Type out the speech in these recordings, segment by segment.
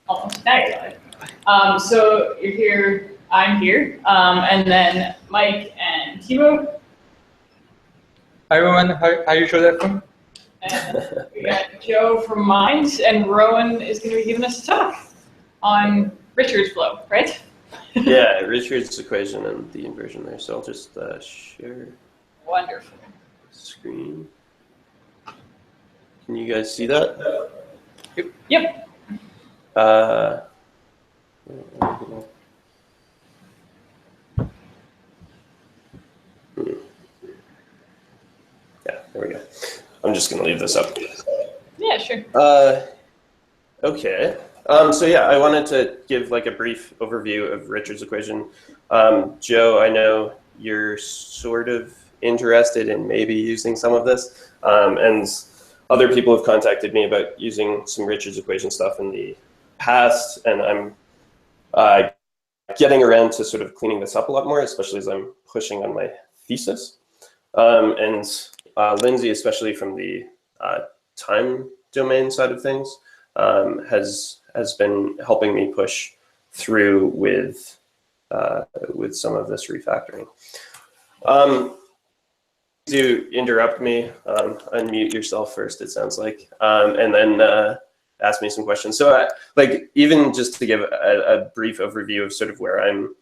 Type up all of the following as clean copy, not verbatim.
Almost. Now you're live. So you're here, I'm here, and then Mike and Timo. Hi, Rowan. How you show that from? And we got Joe from Minds, and Rowan is going to be giving us a talk on Richard's flow, right? Yeah, Richard's equation and the inversion there. So I'll just share Wonderful. screen. Can you guys see that? Yep. Yeah, there we go. I'm just going to leave this up. Yeah, sure. Okay. So yeah, I wanted to give like a brief overview of Richard's equation. Joe, I know you're sort of interested in maybe using some of this, and other people have contacted me about using some Richard's equation stuff in the past, and I'm getting around to sort of cleaning this up a lot more, especially as I'm pushing on my thesis. And Lindsay, especially from the time domain side of things, has been helping me push through with some of this refactoring. Do interrupt me, unmute yourself first, it sounds like, and then ask me some questions. So like even just to give a brief overview of sort of where I'm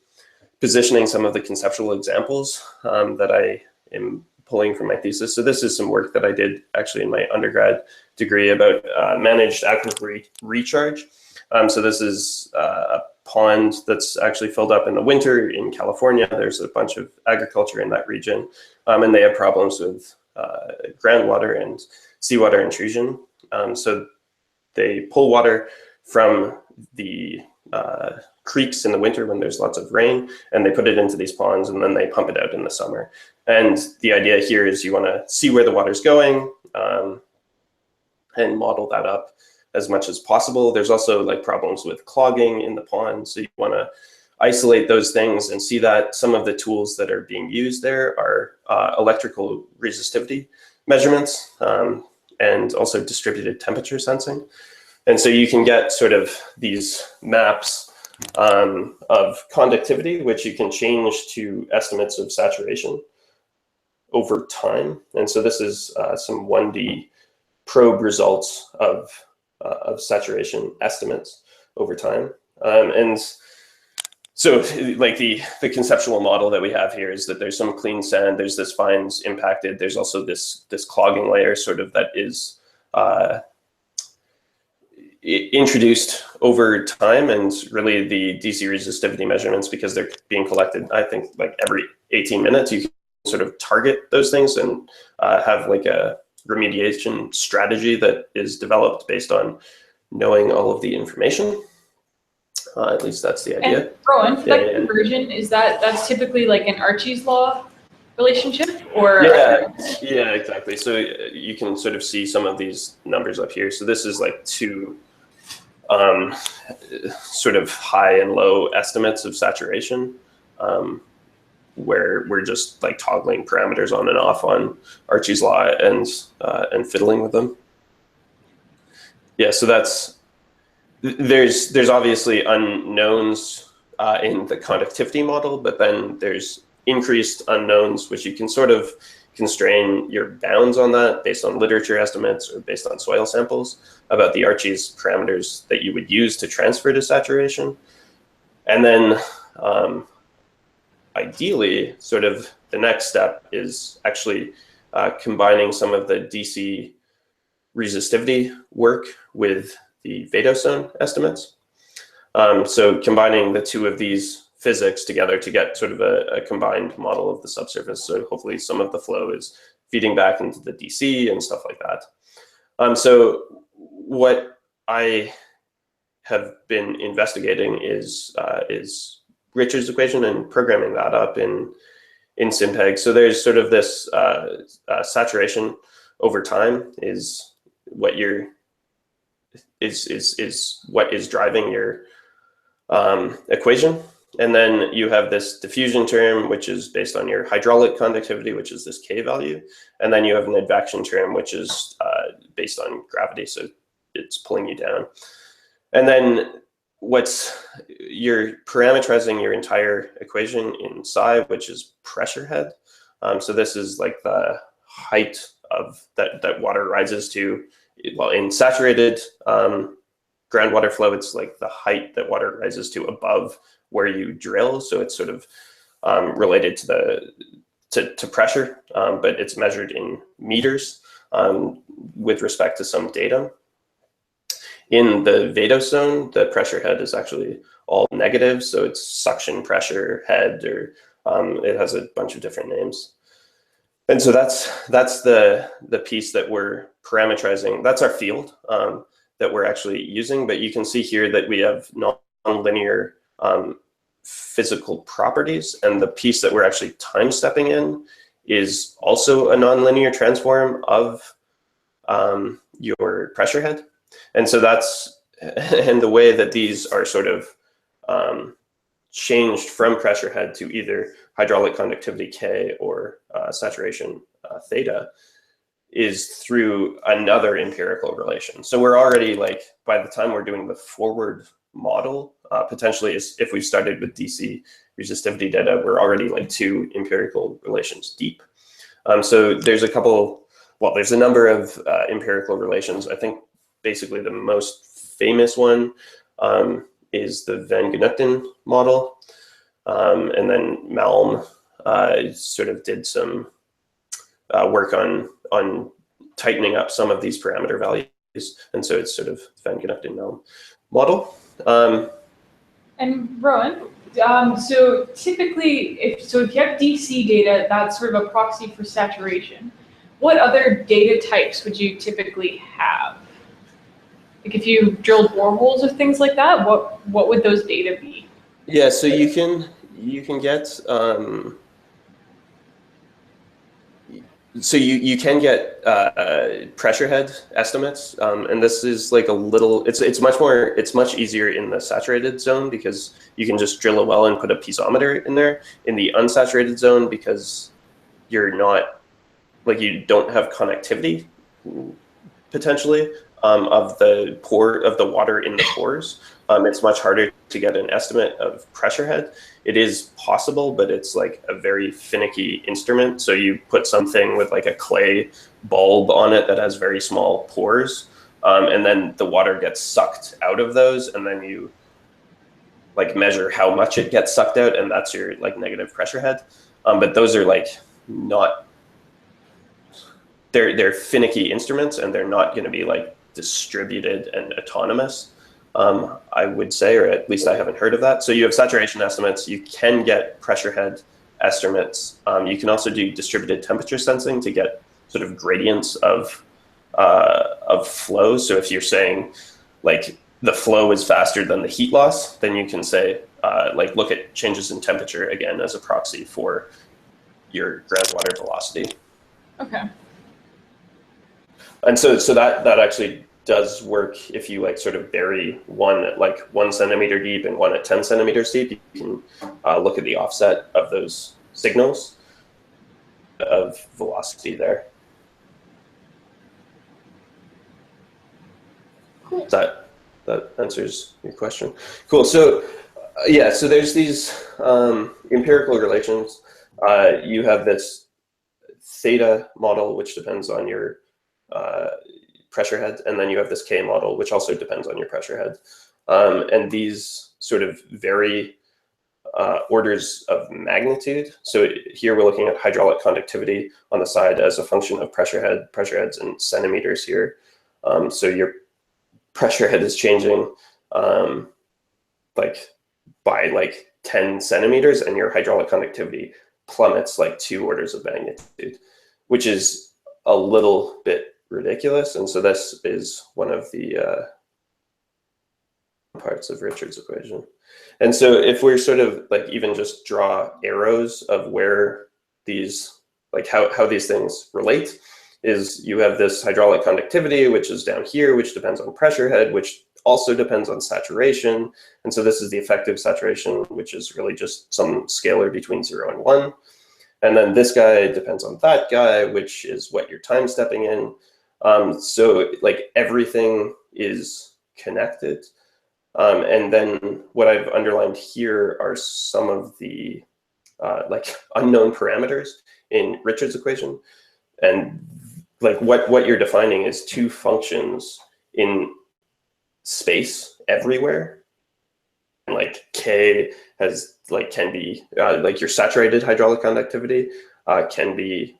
positioning some of the conceptual examples that I am pulling from my thesis. So this is some work that I did actually in my undergrad degree about managed aquifer recharge. So this is a pond that's actually filled up in the winter in California. There's a bunch of agriculture in that region, and they have problems with groundwater and seawater intrusion. So they pull water from the creeks in the winter when there's lots of rain, and they put it into these ponds, and then they pump it out in the summer. And the idea here is you want to see where the water's going and model that up as much as possible. There's also like problems with clogging in the pond, so you want to isolate those things and see that. Some of the tools that are being used there are electrical resistivity measurements and also distributed temperature sensing. And so you can get sort of these maps of conductivity, which you can change to estimates of saturation over time. And so this is some 1D probe results of saturation estimates over time. And so like the conceptual model that we have here is that there's some clean sand, there's this fines impacted, there's also this clogging layer sort of that is introduced over time, and really the DC resistivity measurements, because they're being collected, I think like every 18 minutes, you can sort of target those things and have like a remediation strategy that is developed based on knowing all of the information. At least that's the idea. And Rowan, for that conversion, is that's typically like an Archie's law relationship, or? Yeah, exactly. So you can sort of see some of these numbers up here. So this is like two sort of high and low estimates of saturation, where we're just like toggling parameters on and off on Archie's law and fiddling with them. Yeah, so there's obviously unknowns in the conductivity model, but then there's increased unknowns, which you can sort of constrain your bounds on that based on literature estimates or based on soil samples about the Archie's parameters that you would use to transfer to saturation. And then ideally, sort of the next step is actually combining some of the DC resistivity work with the vadostone estimates. So combining the two of these physics together to get sort of a combined model of the subsurface. So hopefully some of the flow is feeding back into the DC and stuff like that. So what I have been investigating is Richard's equation and programming that up in SimPEG. So there's sort of this saturation over time is what is driving your equation. And then you have this diffusion term, which is based on your hydraulic conductivity, which is this K value. And then you have an advection term, which is based on gravity. So it's pulling you down. And then you're parameterizing your entire equation in psi, which is pressure head. So this is like the height of that water rises to. Well, in saturated groundwater flow, it's like the height that water rises to above where you drill. So it's sort of related to pressure, but it's measured in meters with respect to some datum. In the vadose zone, the pressure head is actually all negative, so it's suction pressure head, or it has a bunch of different names. And so that's the piece that we're parameterizing. That's our field that we're actually using, but you can see here that we have nonlinear physical properties, and the piece that we're actually time stepping in is also a nonlinear transform of your pressure head. And so and the way that these are sort of changed from pressure head to either hydraulic conductivity K or saturation theta is through another empirical relation. So we're already, like, by the time we're doing the forward model, potentially if we've started with DC resistivity data, we're already like 2 empirical relations deep. So there's there's a number of empirical relations. I think basically the most famous one is the Van Genuchten model. And then Malm sort of did some work on tightening up some of these parameter values. And so it's sort of Van Genuchten Malm model. And Rowan, so typically, if you have DC data, that's sort of a proxy for saturation. What other data types would you typically have? Like if you drilled boreholes or things like that, what would those data be? Yeah, so you can get you can get pressure head estimates, and this is like it's much easier in the saturated zone because you can just drill a well and put a piezometer in there. In the unsaturated zone, because you don't have connectivity potentially of the water in the pores. It's much harder to get an estimate of pressure head. It is possible, but it's like a very finicky instrument. So you put something with like a clay bulb on it that has very small pores, and then the water gets sucked out of those, and then you like measure how much it gets sucked out, and that's your like negative pressure head. But those are like they're finicky instruments, and they're not going to be like distributed and autonomous. I would say, or at least I haven't heard of that. So you have saturation estimates. You can get pressure head estimates. You can also do distributed temperature sensing to get sort of gradients of flow. So if you're saying like the flow is faster than the heat loss, then you can say like look at changes in temperature again as a proxy for your groundwater velocity. Okay. And so that actually does work if you like sort of bury one at like 1 centimeter deep and one at 10 centimeters deep. You can look at the offset of those signals of velocity there. Cool. That answers your question. Cool. So yeah, so there's these empirical relations. You have this theta model, which depends on your pressure head, and then you have this K model, which also depends on your pressure head. And these sort of vary orders of magnitude. So here we're looking at hydraulic conductivity on the side as a function of pressure heads in centimeters here. So your pressure head is changing like by like 10 centimeters, and your hydraulic conductivity plummets like 2 orders of magnitude, which is a little bit ridiculous. And so this is one of the parts of Richard's equation. And so if we're sort of like even just draw arrows of where these, like how these things relate, is you have this hydraulic conductivity, which is down here, which depends on pressure head, which also depends on saturation. And so this is the effective saturation, which is really just some scalar between 0 and 1. And then this guy depends on that guy, which is what you're time stepping in. So like everything is connected. And then what I've underlined here are some of the like unknown parameters in Richard's equation. And like what you're defining is two functions in space everywhere. And like K has like can be like your saturated hydraulic conductivity can be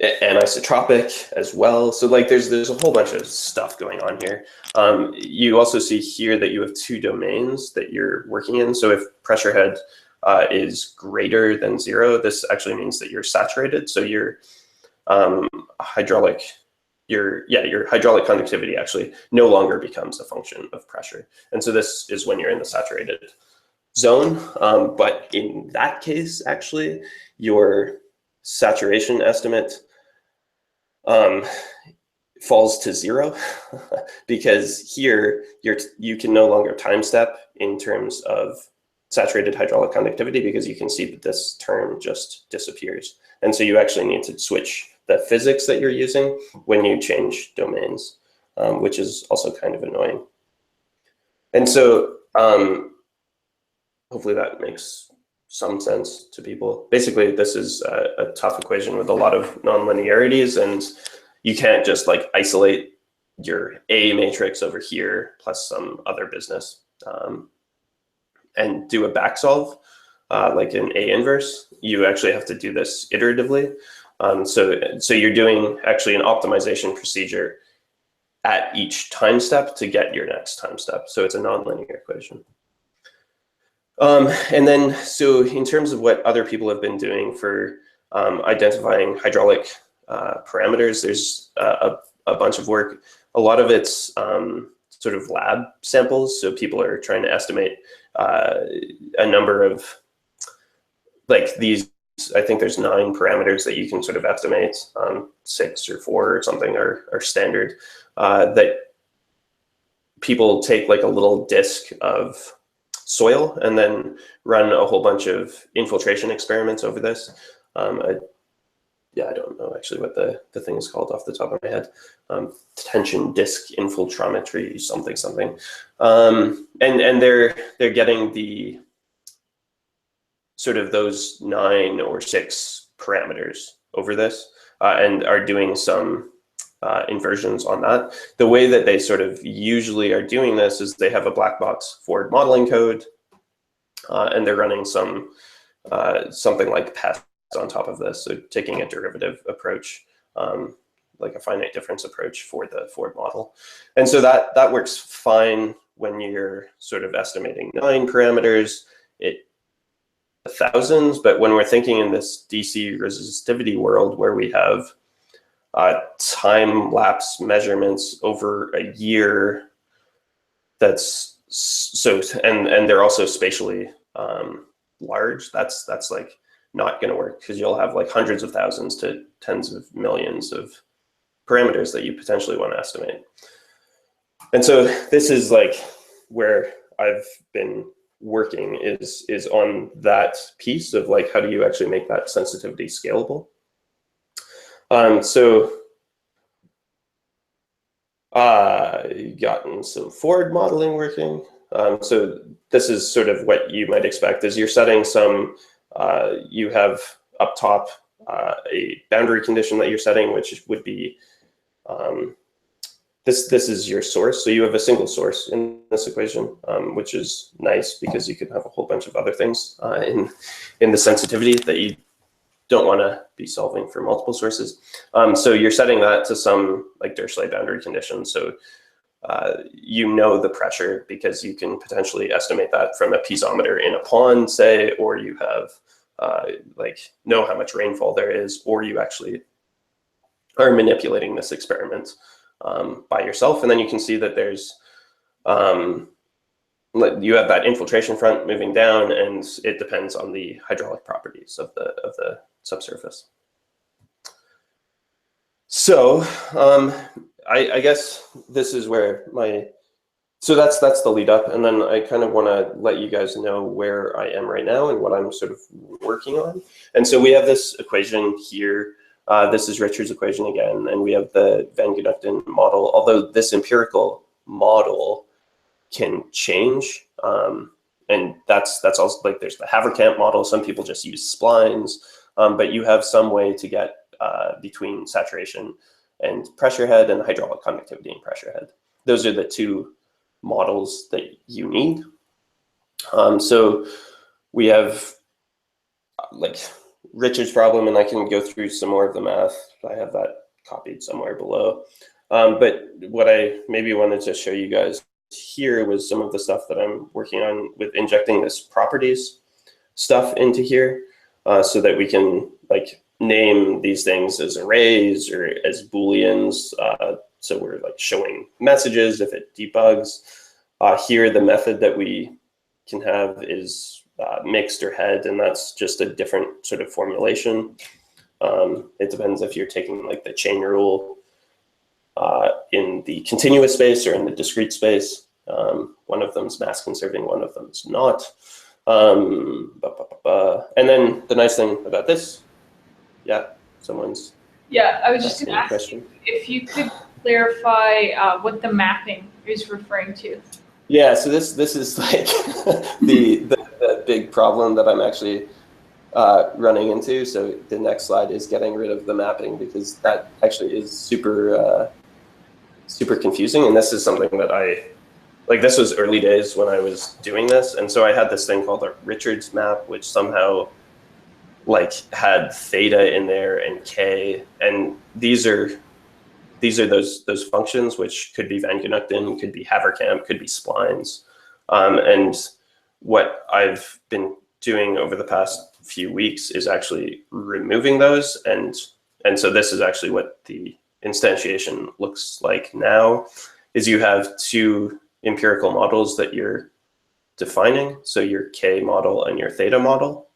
anisotropic as well. So like there's a whole bunch of stuff going on here. You also see here that you have two domains that you're working in. So if pressure head is greater than 0, this actually means that you're saturated. So your hydraulic conductivity actually no longer becomes a function of pressure. And so this is when you're in the saturated zone. But in that case, actually, your saturation estimate falls to 0 because here you can no longer time step in terms of saturated hydraulic conductivity because you can see that this term just disappears. And so you actually need to switch the physics that you're using when you change domains, which is also kind of annoying. And so hopefully that makes some sense to people. Basically, this is a tough equation with a lot of nonlinearities, and you can't just like isolate your A matrix over here plus some other business and do a back solve like an A inverse. You actually have to do this iteratively. So you're doing actually an optimization procedure at each time step to get your next time step. So it's a nonlinear equation. And then, so in terms of what other people have been doing for identifying hydraulic parameters, there's a bunch of work. A lot of it's sort of lab samples. So people are trying to estimate a number of like these. I think there's 9 parameters that you can sort of estimate. 6 or 4 or something are standard. That people take like a little disk of soil and then run a whole bunch of infiltration experiments over this. I don't know actually what the thing is called off the top of my head. Tension disk infiltrometry, something. And they're getting the sort of those 9 or 6 parameters over this and are doing some inversions on that. The way that they sort of usually are doing this is they have a black box Ford modeling code and they're running some something like PEST on top of this. So taking a derivative approach, like a finite difference approach for the Ford model. And so that works fine when you're sort of estimating 9 parameters. It thousands, but when we're thinking in this DC resistivity world where we have time-lapse measurements over a year, that's so, and they're also spatially large, that's like not going to work because you'll have like hundreds of thousands to tens of millions of parameters that you potentially want to estimate. And so this is like where I've been working is on that piece of like, how do you actually make that sensitivity scalable? So gotten some Ford modeling working. So this is sort of what you might expect is you're setting some, you have up top a boundary condition that you're setting, which would be, this is your source. So you have a single source in this equation, which is nice because you can have a whole bunch of other things in the sensitivity that you don't want to be solving for multiple sources. So you're setting that to some like Dirichlet boundary condition. So you know the pressure because you can potentially estimate that from a piezometer in a pond, say, or you have like know how much rainfall there is, or you actually are manipulating this experiment by yourself. And then you can see that there's, you have that infiltration front moving down, and it depends on the hydraulic properties of the subsurface. So I guess this is where so that's the lead up, and then I kind of want to let you guys know where I am right now and what I'm sort of working on. And so we have this equation here. This is Richard's equation again, and we have the Van Gunchten model, although this empirical model can change. And that's also, like, there's the Haverkamp model. Some people just use splines, but you have some way to get between saturation and pressure head and hydraulic conductivity and pressure head. Those are the two models that you need. So we have like Richard's problem, and I can go through some more of the math. I have that copied somewhere below. But what I maybe wanted to show you guys here was some of the stuff that I'm working on with injecting this properties stuff into here, so that we can like name these things as arrays or as booleans. So we're like showing messages if it debugs. Here, the method that we can have is mixed or head, and that's just a different sort of formulation. It depends if you're taking like the chain rule in the continuous space or in the discrete space. One of them's mass conserving, one of them's not. And then the nice thing about this, yeah, someone's. Yeah, I was just going to ask you if you could clarify what the mapping is referring to. Yeah, so this is like the big problem that I'm actually running into. So the next slide is getting rid of the mapping, because that actually is super super confusing. And this is something that this was early days when I was doing this, and so I had this thing called a Richards map, which somehow like had theta in there and k, and these are those functions, which could be Van Genuchten, could be Haverkamp, could be splines. And what I've been doing over the past few weeks is actually removing those, and so this is actually what the instantiation looks like now. Is you have two empirical models that you're defining, so your K model and your theta model,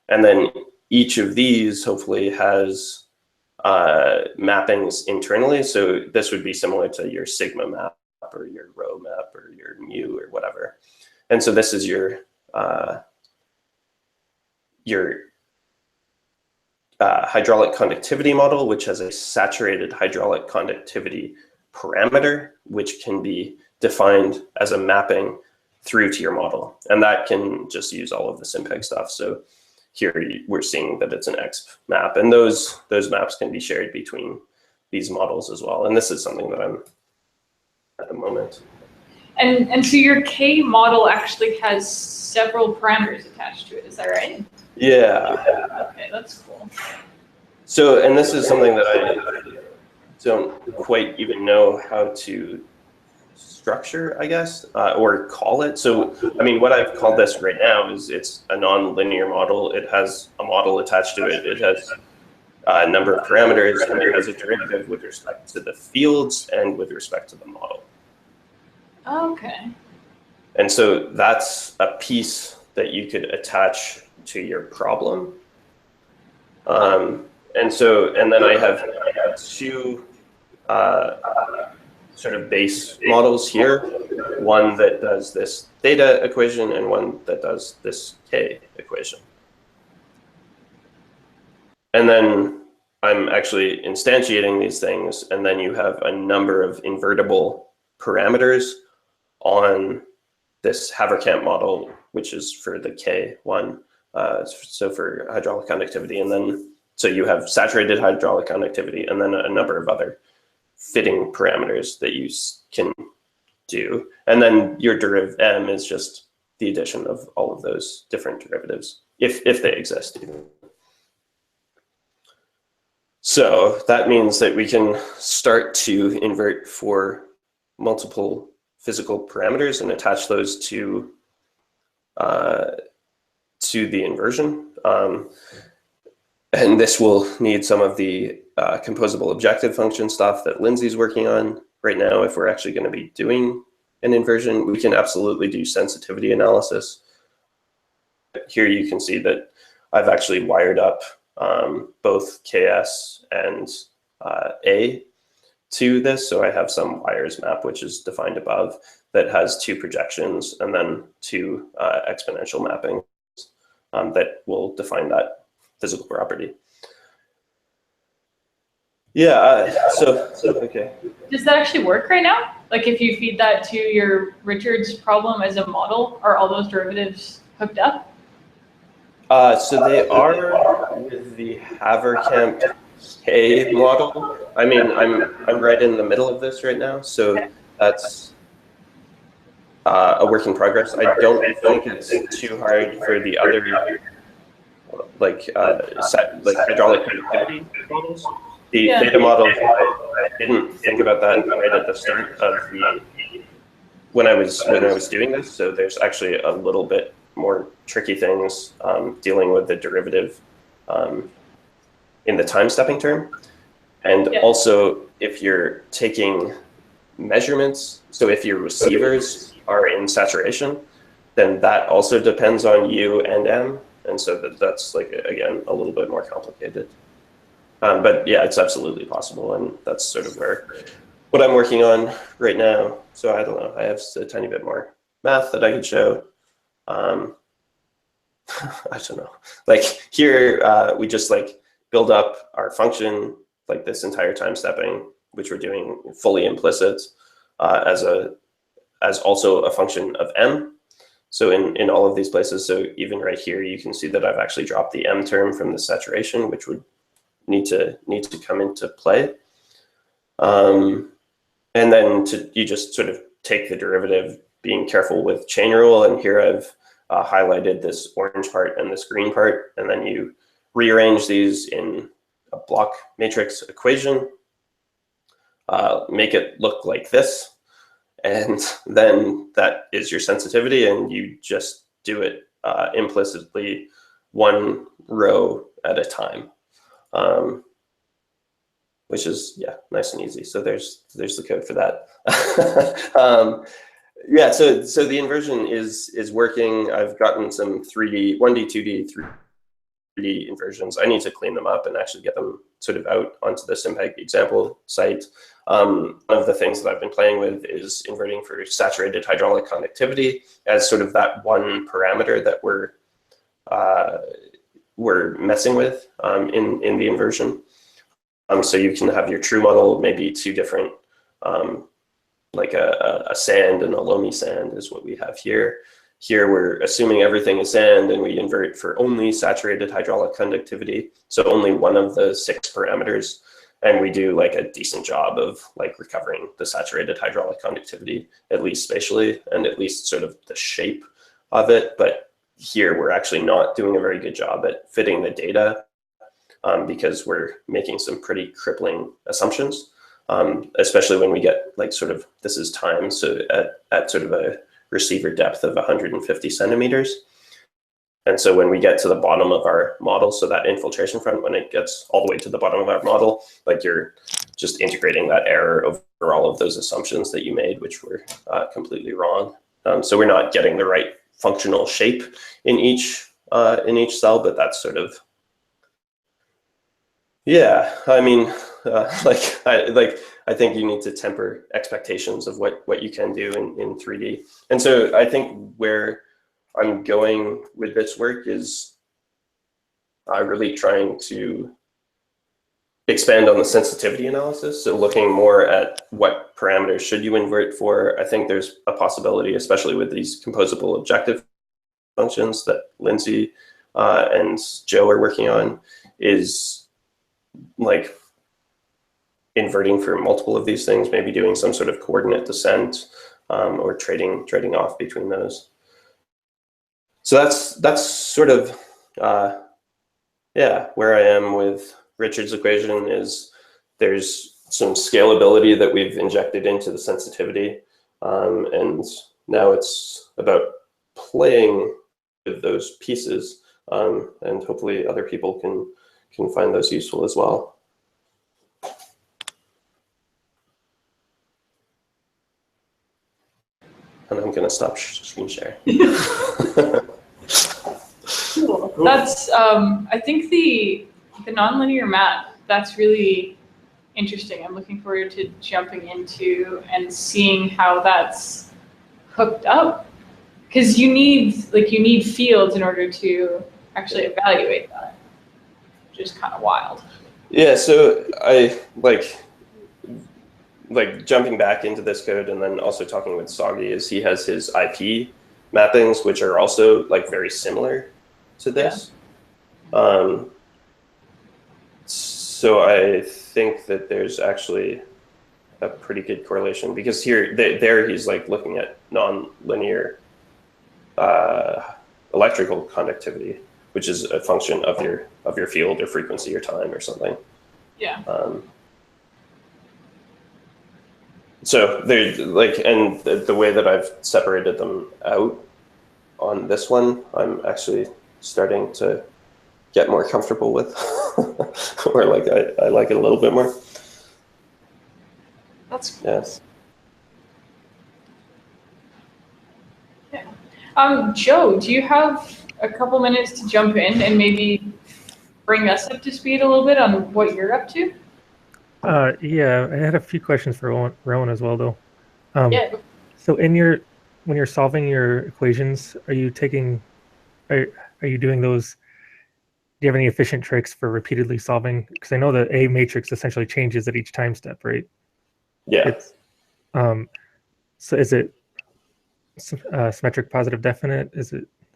and then each of these hopefully has mappings internally. So this would be similar to your sigma map or your rho map or your mu or whatever. And so this is your hydraulic conductivity model, which has a saturated hydraulic conductivity parameter, which can be defined as a mapping through to your model. And that can just use all of the SimPEG stuff. So here we're seeing that it's an exp map, and those maps can be shared between these models as well. And this is something that I'm at the moment. And so your K model actually has several parameters attached to it, is that right? Yeah. Okay, that's cool. So, and this is something that I don't quite even know how to structure, I guess, or call it. So, I mean, what I've called this right now is it's a non-linear model. It has a model attached to it. It has a number of parameters, and it has a derivative with respect to the fields and with respect to the model. Okay. And so that's a piece that you could attach to your problem. And then I have two sort of base models here, one that does this theta equation and one that does this K equation. And then I'm actually instantiating these things, and then you have a number of invertible parameters on this Haverkamp model, which is for the K one, so for hydraulic conductivity. And then, so you have saturated hydraulic conductivity, and then a number of other fitting parameters that you can do. And then your deriv M is just the addition of all of those different derivatives, if they exist even. So that means that we can start to invert for multiple physical parameters and attach those to the inversion. And this will need some of the composable objective function stuff that Lindsay's working on right now. If we're actually going to be doing an inversion, we can absolutely do sensitivity analysis. Here you can see that I've actually wired up both KS and A to this. So I have some wires map, which is defined above, that has two projections and then two exponential mappings that will define that physical property. Yeah, okay. Does that actually work right now? Like if you feed that to your Richards problem as a model, are all those derivatives hooked up? So they are with the Haverkamp K model. I mean, I'm right in the middle of this right now, so that's a work in progress. I don't think it's too hard for the other like hydraulic conductivity models. The theta models, I didn't think about that right at the start of the when I was doing this. So there's actually a little bit more tricky things dealing with the derivative in the time stepping term, and also if you're taking measurements. So if your receivers are in saturation, then that also depends on U and M, and so that's like again a little bit more complicated. But yeah, it's absolutely possible, and that's sort of what I'm working on right now. So I don't know. I have a tiny bit more math that I could show. I don't know. Like here, we just like build up our function like this entire time stepping, which we're doing fully implicit as also a function of M. So in all of these places, so even right here, you can see that I've actually dropped the M term from the saturation, which would need to come into play. And then you just sort of take the derivative, being careful with chain rule. And here I've highlighted this orange part and this green part, and then you rearrange these in a block matrix equation, make it look like this. And then that is your sensitivity, and you just do it implicitly one row at a time, which is, yeah, nice and easy. So there's the code for that. Yeah, so the inversion is working. I've gotten some 3D, 1D, 2D, 3D inversions. I need to clean them up and actually get them sort of out onto the SimPEG example site. One of the things that I've been playing with is inverting for saturated hydraulic conductivity as sort of that one parameter that we're messing with in the inversion. So you can have your true model, maybe two different, like a sand and a loamy sand is what we have here. Here we're assuming everything is sand, and we invert for only saturated hydraulic conductivity, so only one of the 6 parameters. And we do like a decent job of like recovering the saturated hydraulic conductivity, at least spatially, and at least sort of the shape of it. But here we're actually not doing a very good job at fitting the data because we're making some pretty crippling assumptions, especially when we get like sort of, this is time, so at sort of a receiver depth of 150 centimeters. And so when we get to the bottom of our model, so that infiltration front, when it gets all the way to the bottom of our model, like you're just integrating that error over all of those assumptions that you made, which were completely wrong. So we're not getting the right functional shape in each cell, but that's sort of, yeah, I mean, I think you need to temper expectations of what you can do in 3D. And so I think where I'm going with this work is really trying to expand on the sensitivity analysis. So looking more at what parameters should you invert for. I think there's a possibility, especially with these composable objective functions that Lindsay and Joe are working on, is like inverting for multiple of these things, maybe doing some sort of coordinate descent or trading off between those. So that's sort of, yeah, where I am with Richard's equation. Is there's some scalability that we've injected into the sensitivity, and now it's about playing with those pieces, and hopefully other people can find those useful as well. And I'm going to stop screen sharing. Cool. That's, I think the nonlinear map, that's really interesting. I'm looking forward to jumping into and seeing how that's hooked up. Because you need fields in order to actually evaluate that, which is kind of wild. Yeah, so I like jumping back into this code and then also talking with Soggy is he has his IP mappings, which are also like very similar to this. So I think that there's actually a pretty good correlation because there he's like looking at non-linear electrical conductivity, which is a function of your field or frequency or time or something. Yeah. So they're like, and the way that I've separated them out on this one, I'm actually starting to get more comfortable with, or like I like it a little bit more. That's cool. Yes. Yeah. Joe, do you have a couple minutes to jump in and maybe bring us up to speed a little bit on what you're up to? Yeah, I had a few questions for Rowan as well, though. Yeah. So when you're solving your equations, are you doing those? Do you have any efficient tricks for repeatedly solving? Because I know the A matrix essentially changes at each time step, right? Yeah. It's so is it symmetric positive definite?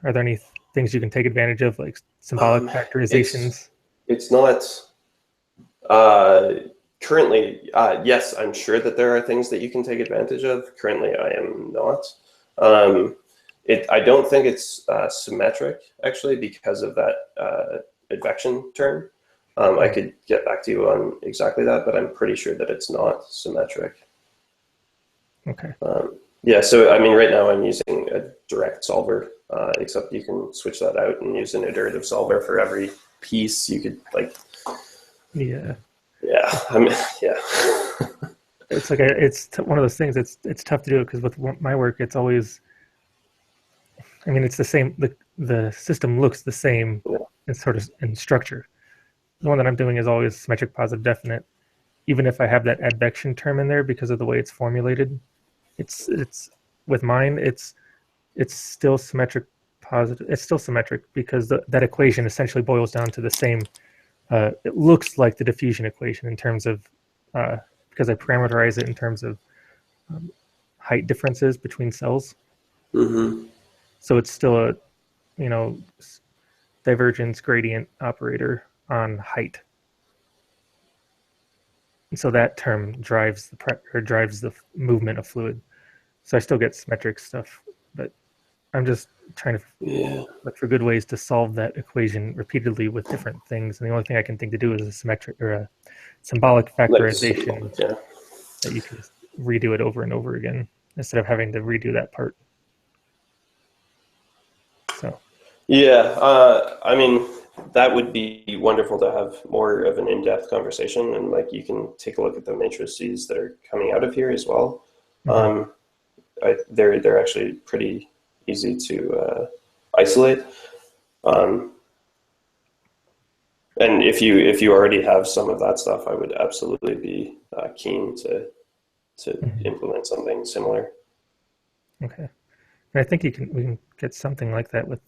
Are there any things you can take advantage of, like symbolic factorizations? It's not currently. Yes, I'm sure that there are things that you can take advantage of. Currently, I am not. I don't think it's symmetric actually because of that advection term. I could get back to you on exactly that, but I'm pretty sure that it's not symmetric. Okay. Yeah, so I mean, right now I'm using a direct solver, except you can switch that out and use an iterative solver for every piece. You could like, Yeah. I mean, yeah. It's like one of those things. It's tough to do it because with my work, it's always. I mean, it's the same. The system looks the same in sort of in structure. The one that I'm doing is always symmetric positive definite, even if I have that advection term in there because of the way it's formulated. It's with mine. It's still symmetric positive. It's still symmetric because that equation essentially boils down to the same. It looks like the diffusion equation in terms of because I parameterize it in terms of height differences between cells. Mm-hmm. So it's still a divergence gradient operator on height. And so that term drives the movement of fluid. So I still get symmetric stuff, but I'm just trying to look for good ways to solve that equation repeatedly with different things. And the only thing I can think to do is a symmetric or a symbolic factorization that you can just redo it over and over again instead of having to redo that part. So. Yeah, I mean, that would be wonderful to have more of an in-depth conversation, and like you can take a look at the matrices that are coming out of here as well. Mm-hmm. They're actually pretty easy to isolate. And if you already have some of that stuff, I would absolutely be keen to implement something similar. Okay, and I think we can get something like that with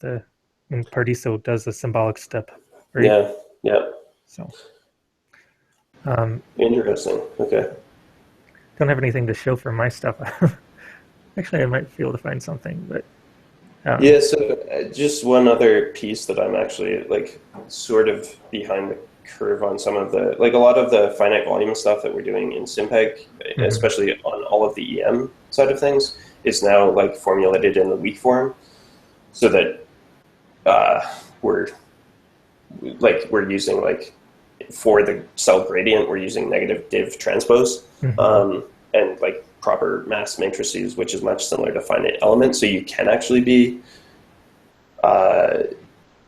Paradiso does a symbolic step, right? Yeah. So, interesting. Okay. Don't have anything to show for my stuff. Actually, I might be able to find something, but yeah. So just one other piece that I'm actually like sort of behind the curve on some of the like a lot of the finite volume stuff that we're doing in SimPEG, especially on all of the EM side of things, is now like formulated in the weak form, so that we're using like for the cell gradient, we're using negative div transpose and like proper mass matrices, which is much similar to finite element. So you can actually be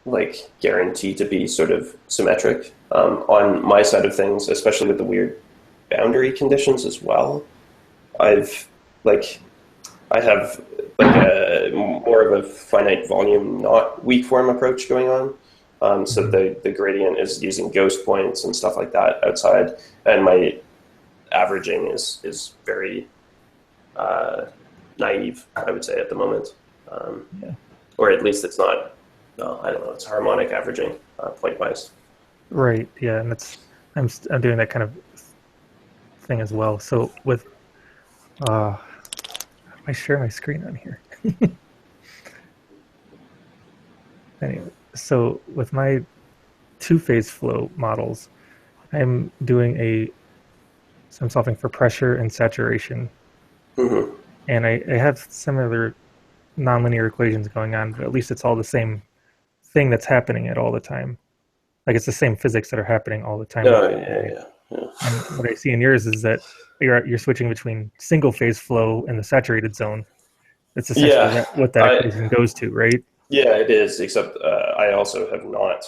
like guaranteed to be sort of symmetric on my side of things, especially with the weird boundary conditions as well. I have like a more of a finite volume, not weak form approach going on. So the gradient is using ghost points and stuff like that outside, and my averaging is very naive, I would say, at the moment. Or at least it's not, no, I don't know, it's harmonic averaging point-wise. Right, yeah, and I'm doing that kind of thing as well. So with I share my screen on here. Anyway, so with my two-phase flow models, I'm solving for pressure and saturation, Mm-hmm. and I have similar nonlinear equations going on, but at least it's all the same thing that's happening at all the time. Like it's the same physics that are happening all the time. Oh, yeah. And what I see in yours is that you're switching between single phase flow and the saturated zone. That's essentially Yeah, what that equation goes to, right? yeah, it is, except I also have not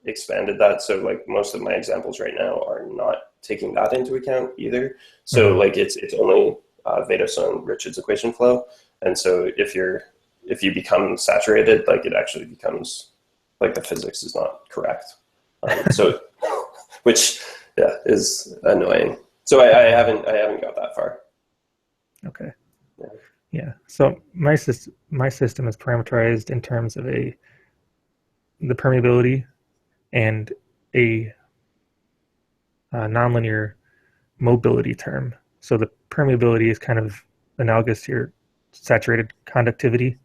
expanded that. So like most of my examples right now are not taking that into account either. So like it's only Vedoson-Richards equation flow. And so if you become saturated, like it actually becomes like the physics is not correct. So which is annoying. So I haven't got that far. Okay. Yeah. So my system is parameterized in terms of the permeability and a nonlinear mobility term. So the permeability is kind of analogous to your saturated conductivity.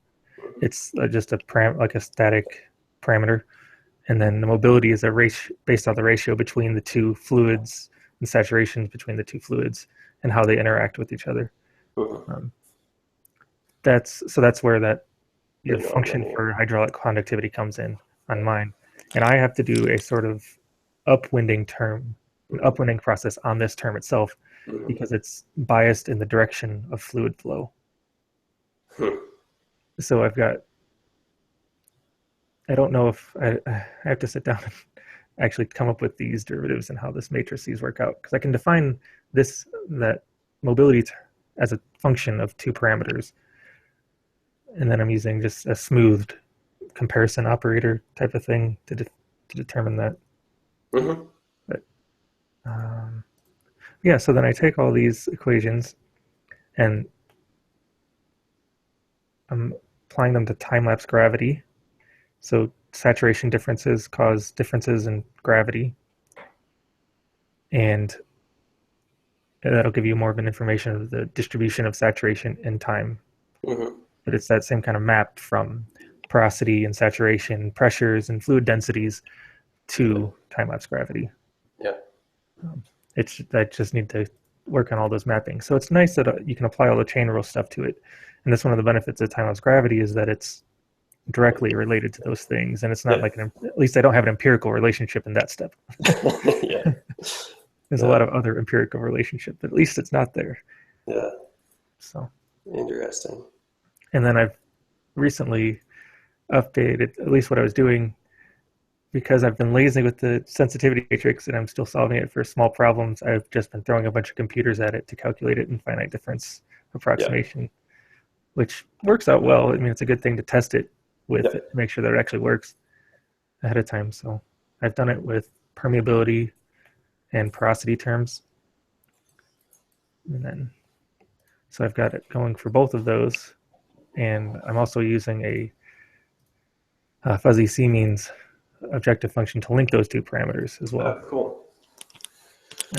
It's just like a static parameter, and then the mobility is a ratio based on the ratio between the two fluids and saturations between the two fluids and how they interact with each other. That's where the function for hydraulic conductivity comes in on mine, and I have to do a sort of upwinding process on this term itself because it's biased in the direction of fluid flow. So I don't know if I have to sit down and actually come up with these derivatives and how this matrices work out, because I can define that mobility as a function of two parameters, and then I'm using just a smoothed comparison operator type of thing to determine that. But yeah, so then I take all these equations and I'm applying them to time-lapse gravity. So saturation differences cause differences in gravity, and that'll give you more of an information of the distribution of saturation in time. But it's that same kind of map from porosity and saturation, pressures and fluid densities to time-lapse gravity. Yeah. I just need to work on all those mappings. So it's nice that you can apply all the chain rule stuff to it. And that's one of the benefits of time-lapse gravity is that it's directly related to those things. And it's not like at least I don't have an empirical relationship in that step. There's a lot of other empirical relationship, but at least it's not there. Yeah. So interesting. And then I've recently updated at least what I was doing, because I've been lazy with the sensitivity matrix and I'm still solving it for small problems. I've just been throwing a bunch of computers at it to calculate it in finite difference approximation, which works out well. I mean, it's a good thing to test it with it to make sure that it actually works ahead of time. So I've done it with permeability and porosity terms. And then, so I've got it going for both of those. And I'm also using a fuzzy C-means objective function to link those two parameters as well. Cool.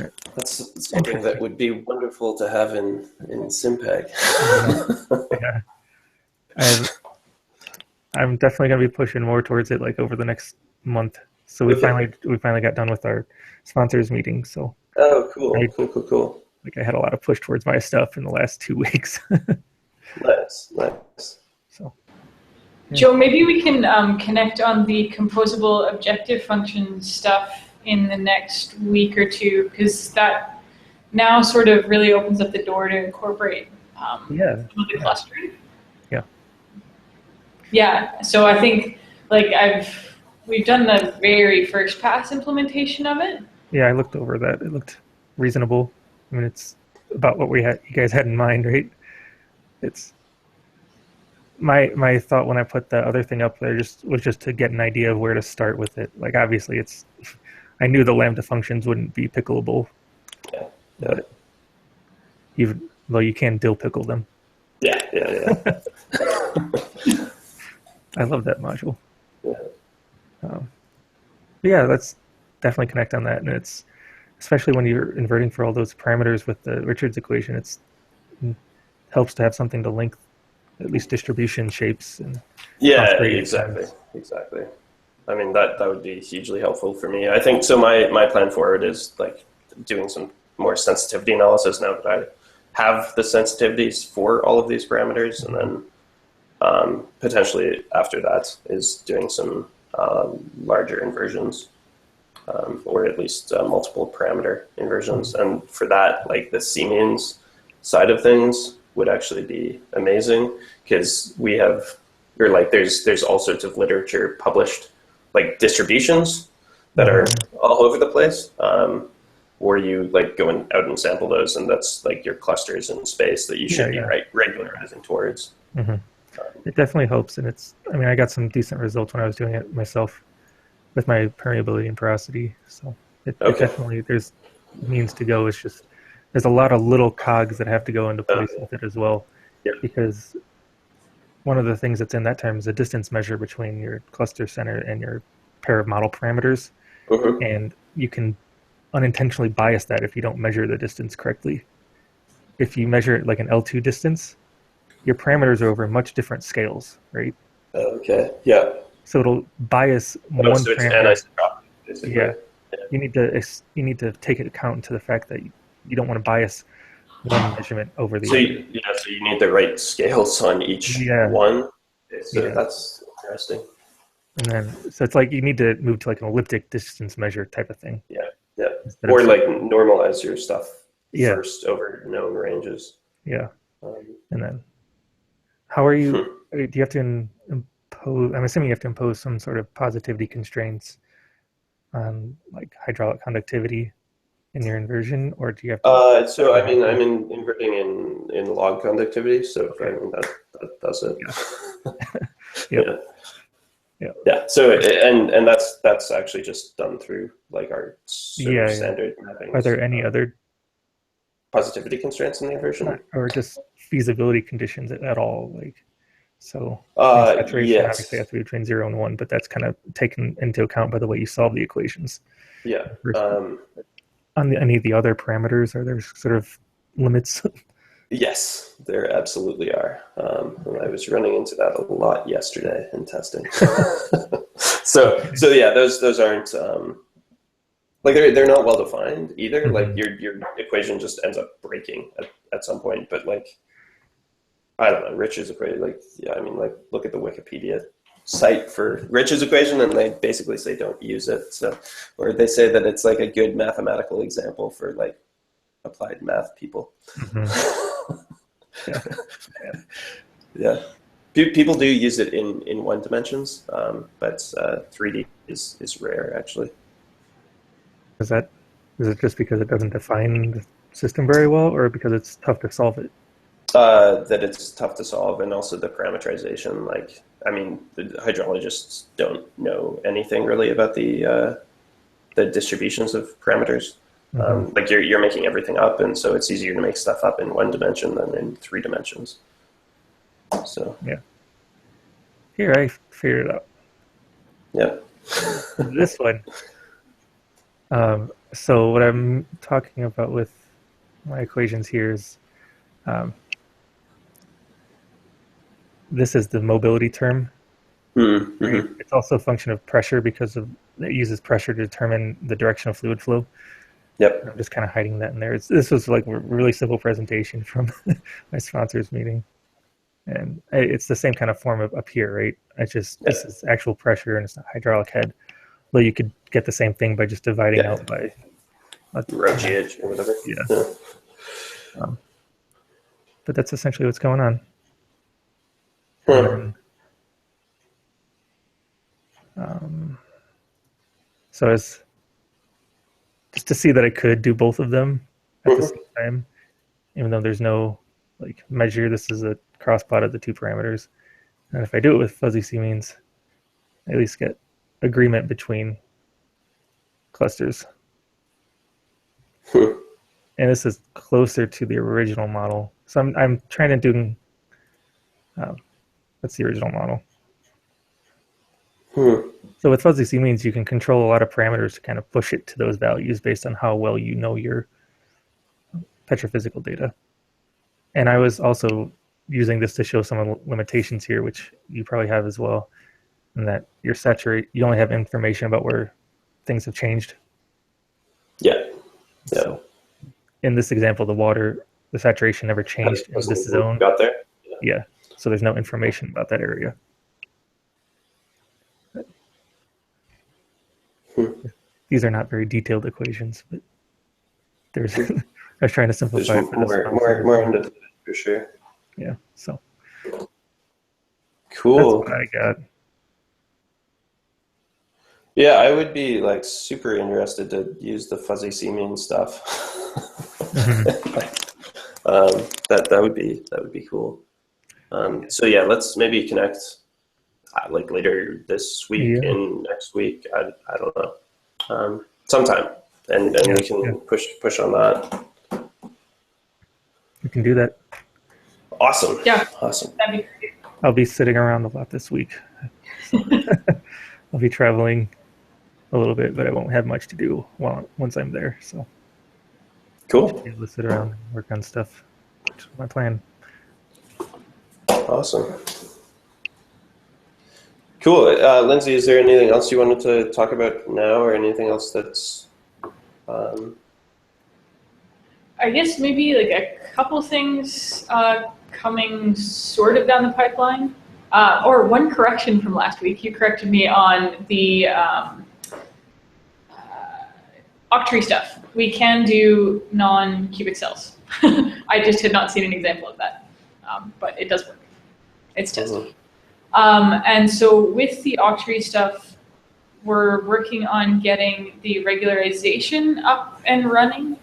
Right. That's something that would be wonderful to have in SimPEG. Yeah. I'm definitely going to be pushing more towards it like over the next month. So we finally got done with our sponsors meeting. So cool. Like I had a lot of push towards my stuff in the last 2 weeks. Nice. So, yeah. Joe, maybe we can connect on the composable objective function stuff in the next week or two, because that now sort of really opens up the door to incorporate some of the clustering. Yeah, so I think we've done the very first pass implementation of it. Yeah, I looked over that. It looked reasonable. I mean, it's about what you guys had in mind, right? It's my thought when I put the other thing up there was just to get an idea of where to start with it. Like obviously I knew the lambda functions wouldn't be pickleable. But even though you can dill pickle them. Yeah. I love that module. Yeah. Yeah, that's definitely connect on that, and it's especially when you're inverting for all those parameters with the Richards equation. It helps to have something to link at least distribution shapes and Yeah, cost gradient exactly, times. exactly. I mean, that would be hugely helpful for me. I think so. My plan forward is like doing some more sensitivity analysis now that I have the sensitivities for all of these parameters, and then potentially after that is doing some larger inversions, or at least multiple parameter inversions. And for that, like the C-means side of things would actually be amazing, because we have, or like there's all sorts of literature published, like distributions that are all over the place, where you like go out and sample those, and that's like your clusters in space that you should be regularizing towards. It definitely helps, and I mean, I got some decent results when I was doing it myself with my permeability and porosity. So it definitely, there's means to go. It's just there's a lot of little cogs that have to go into place with it as well, because one of the things that's in that term is a distance measure between your cluster center and your pair of model parameters, and you can unintentionally bias that if you don't measure the distance correctly. If you measure it like an L2 distance, your parameters are over much different scales, right? Okay. Yeah. So it'll bias one so it's parameter. anisotropic, basically. Yeah. You need to take account to the fact that you don't want to bias one measurement over the other. So you need the right scales on each one. So that's interesting. And then, so it's like you need to move to like an elliptic distance measure type of thing. Yeah. Or like normalize your stuff first over known ranges. Yeah. And then, how are you? Do you have to impose? I'm assuming you have to impose some sort of positivity constraints on like hydraulic conductivity in your inversion, or do you have to? So I mean, I'm inverting in log conductivity, so I mean that does it. Yeah. So and that's actually just done through like our standard mappings. Are there any other positivity constraints in the inversion, or just feasibility conditions at all? Like, so saturation obviously has to be between 0 and 1, but that's kind of taken into account by the way you solve the equations. Yeah. On any of the other parameters, are there sort of limits? Yes, there absolutely are. I was running into that a lot yesterday in testing. so yeah, those aren't like they're not well defined either. Like your equation just ends up breaking at some point. But like, I don't know, Rich's equation. Like, I mean, like look at the Wikipedia site for Rich's equation, and they basically say don't use it. So, or they say that it's like a good mathematical example for like applied math people. Yeah. People do use it in one dimensions, but 3D is rare actually. Is it just because it doesn't define the system very well, or because it's tough to solve it? That it's tough to solve, and also the parameterization. Like, I mean, the hydrologists don't know anything really about the distributions of parameters. Like you're making everything up, and so it's easier to make stuff up in one dimension than in 3 dimensions. So yeah, here I figured it out. Yeah, this one. So what I'm talking about with my equations here is, this is the mobility term. Right? It's also a function of pressure because it uses pressure to determine the direction of fluid flow. Yep. I'm just kind of hiding that in there. This was like a really simple presentation from my sponsors meeting. And it's the same kind of form up here, right? This is actual pressure and it's not hydraulic head. Though you could get the same thing by just dividing out by rho GH or whatever. Yeah. But that's essentially what's going on. So it's just to see that I could do both of them at the same time, even though there's no like measure. This is a cross plot of the 2 parameters, and if I do it with fuzzy C-means, I at least get agreement between clusters. And this is closer to the original model. So I'm trying to do. That's the original model. So with fuzzy c-means, you can control a lot of parameters to kind of push it to those values based on how well you know your petrophysical data. And I was also using this to show some of the limitations here, which you probably have as well, and that you only have information about where things have changed. Yeah. Yeah. So in this example, the saturation never changed in this zone. Got there. Yeah. So there's no information about that area. These are not very detailed equations, but there's I was trying to simplify it for this. More into it for sure. Yeah. So cool. That's what I got. Yeah, I would be like super interested to use the fuzzy c-mean stuff. That would be cool. So yeah, let's maybe connect like later this week and next week. I don't know, sometime, and we can push on that. We can do that. Awesome. Yeah. Awesome. That'd be great. I'll be sitting around a lot this week. So I'll be traveling a little bit, but I won't have much to do once I'm there. So cool. I'll be able to sit around and work on stuff. Which is my plan. Awesome. Cool. Lindsay, is there anything else you wanted to talk about now, or anything else that's I guess maybe like a couple things coming sort of down the pipeline. Or one correction from last week. You corrected me on the octree stuff. We can do non-cubic cells. I just had not seen an example of that, but it does work. It's tested. And so with the octree stuff, we're working on getting the regularization up and running.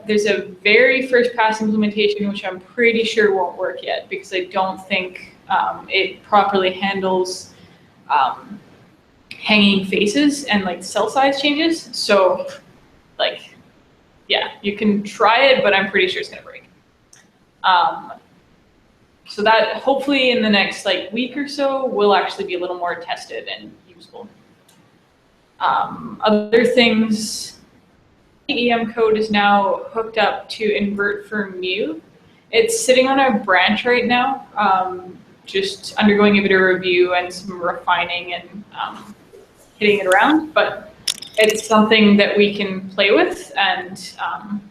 There's a very first pass implementation, which I'm pretty sure won't work yet because I don't think it properly handles hanging faces and like cell size changes. So like, yeah, you can try it, but I'm pretty sure it's gonna break. So that hopefully in the next like week or so will actually be a little more tested and usable. Other things, the EM code is now hooked up to invert for mu. It's sitting on a branch right now, just undergoing a bit of review and some refining and hitting it around, but it's something that we can play with, and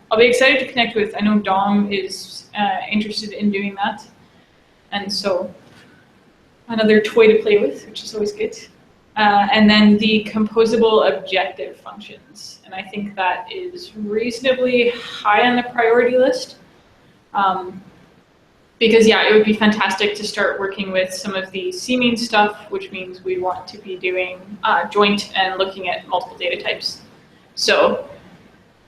I'll be excited to connect with. I know Dom is interested in doing that, and so another toy to play with, which is always good. And then the composable objective functions, and I think that is reasonably high on the priority list. Because yeah, it would be fantastic to start working with some of the c-mean stuff, which means we want to be doing joint and looking at multiple data types. So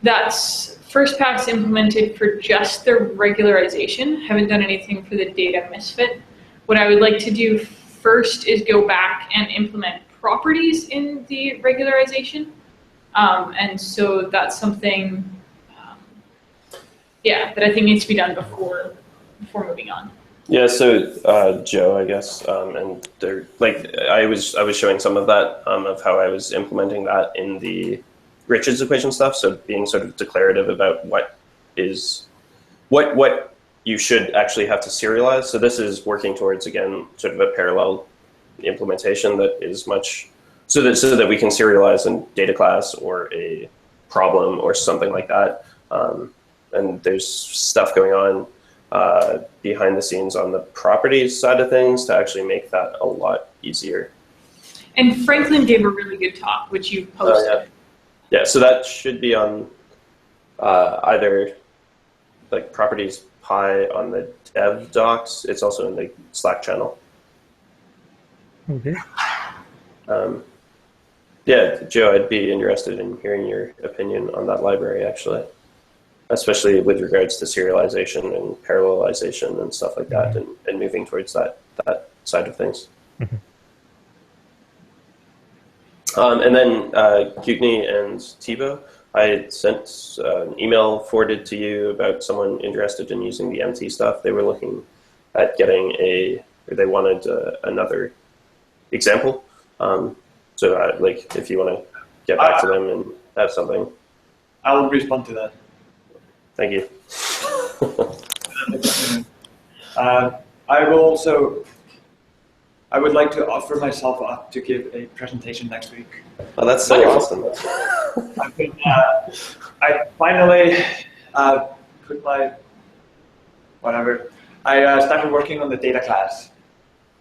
that's first pass implemented for just the regularization. Haven't done anything for the data misfit. What I would like to do first is go back and implement properties in the regularization. And so that's something, that I think needs to be done before moving on. Yeah, so Joe, I guess, and there, like I was showing some of that of how I was implementing that in the Richards equation stuff. So being sort of declarative about what you should actually have to serialize. So this is working towards, again, sort of a parallel implementation that is much so that we can serialize in data class or a problem or something like that. And there's stuff going on behind the scenes on the properties side of things to actually make that a lot easier. And Franklin gave a really good talk, which you posted. Yeah, so that should be on either like properties pi on the dev docs. It's also in the Slack channel. Okay. Yeah, Joe, I'd be interested in hearing your opinion on that library, actually, especially with regards to serialization and parallelization and stuff like that, and moving towards that side of things. And then Kutney and Thibaut, I had sent an email forwarded to you about someone interested in using the MT stuff. They were looking at getting they wanted another example So like if you want to get back to them and have something. I'll respond to that. Thank you. I would like to offer myself up to give a presentation next week. Oh, that's so awesome. I finally put my, whatever, I started working on the data class.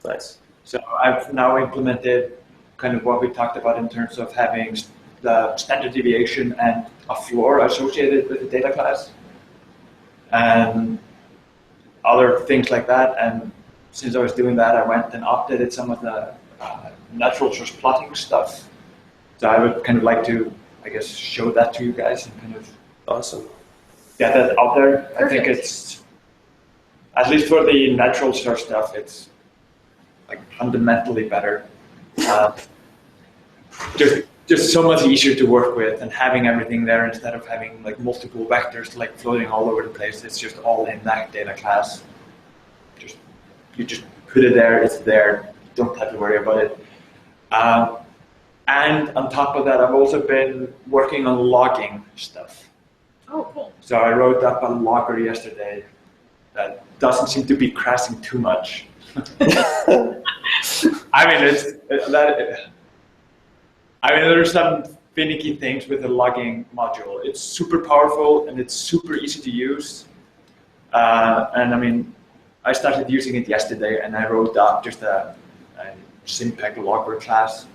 Nice. So I've now implemented kind of what we talked about in terms of having the standard deviation and a floor associated with the data class and other things like that. And since I was doing that, I went and updated some of the natural source plotting stuff. So I would kind of like to, I guess, show that to you guys and kind of Awesome. get that out there. Perfect. I think it's, at least for the natural source stuff, it's like fundamentally better. Just so much easier to work with and having everything there instead of having like multiple vectors like floating all over the place. It's just all in that data class. You just put it there, it's there. Don't have to worry about it. And on top of that, I've also been working on logging stuff. Oh, cool. So I wrote up a logger yesterday that doesn't seem to be crashing too much. There's some finicky things with the logging module. It's super powerful and it's super easy to use. I started using it yesterday and I wrote up just a SimPEG logger class.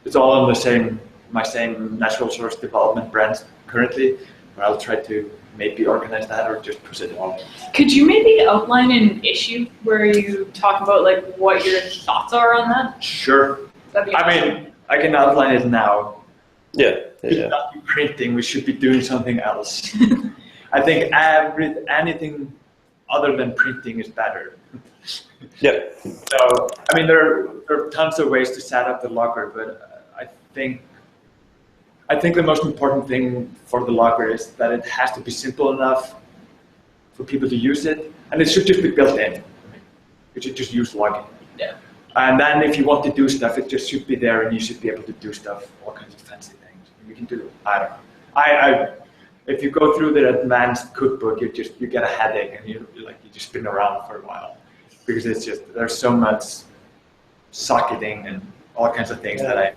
It's all on my same natural source development brand currently, but I'll try to maybe organize that or just push it on. Could you maybe outline an issue where you talk about like what your thoughts are on that? Sure. That'd be awesome. I can outline it now. Yeah. We should not be printing, we should be doing something else. I think anything other than printing is better. Yeah. So, there are tons of ways to set up the logger, but I think the most important thing for the logger is that it has to be simple enough for people to use it, and it should just be built in. You should just use logging. Yeah. And then if you want to do stuff, it just should be there, and you should be able to do stuff, all kinds of fancy things. You can do, I don't know. If you go through the advanced cookbook, you get a headache, and you just spin around for a while, because there's so much socketing and all kinds of things that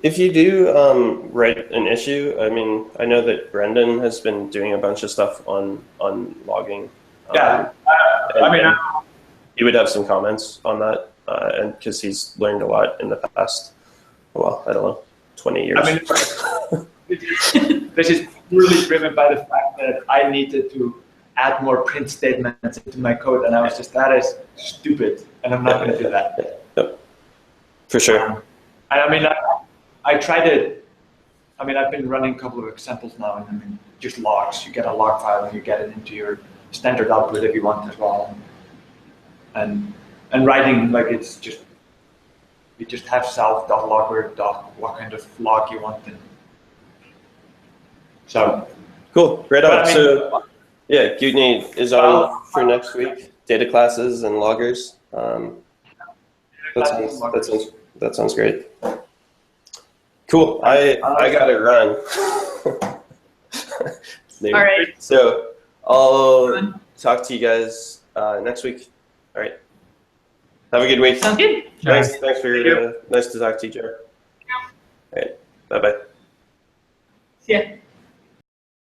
If you do write an issue, I know that Brendan has been doing a bunch of stuff on logging. He would have some comments on that, and because he's learned a lot in the past, 20 years. This is really driven by the fact that I needed to add more print statements into my code, and I was just, that is stupid, and I'm not going to do that. Yep. For sure. I tried it. I've been running a couple of examples now, and just logs. You get a log file, and you get it into your standard output if you want as well. And writing, it's just, you just have self.logger. What kind of log you want. So cool. Right on. So yeah, Gutney is on for next week. Data classes and loggers. That sounds great. Cool. I gotta run. All right. So I'll talk to you guys next week. All right. Have a good week. Sounds good. Thanks for nice to talk to you, Joe. All right. Bye-bye. See ya.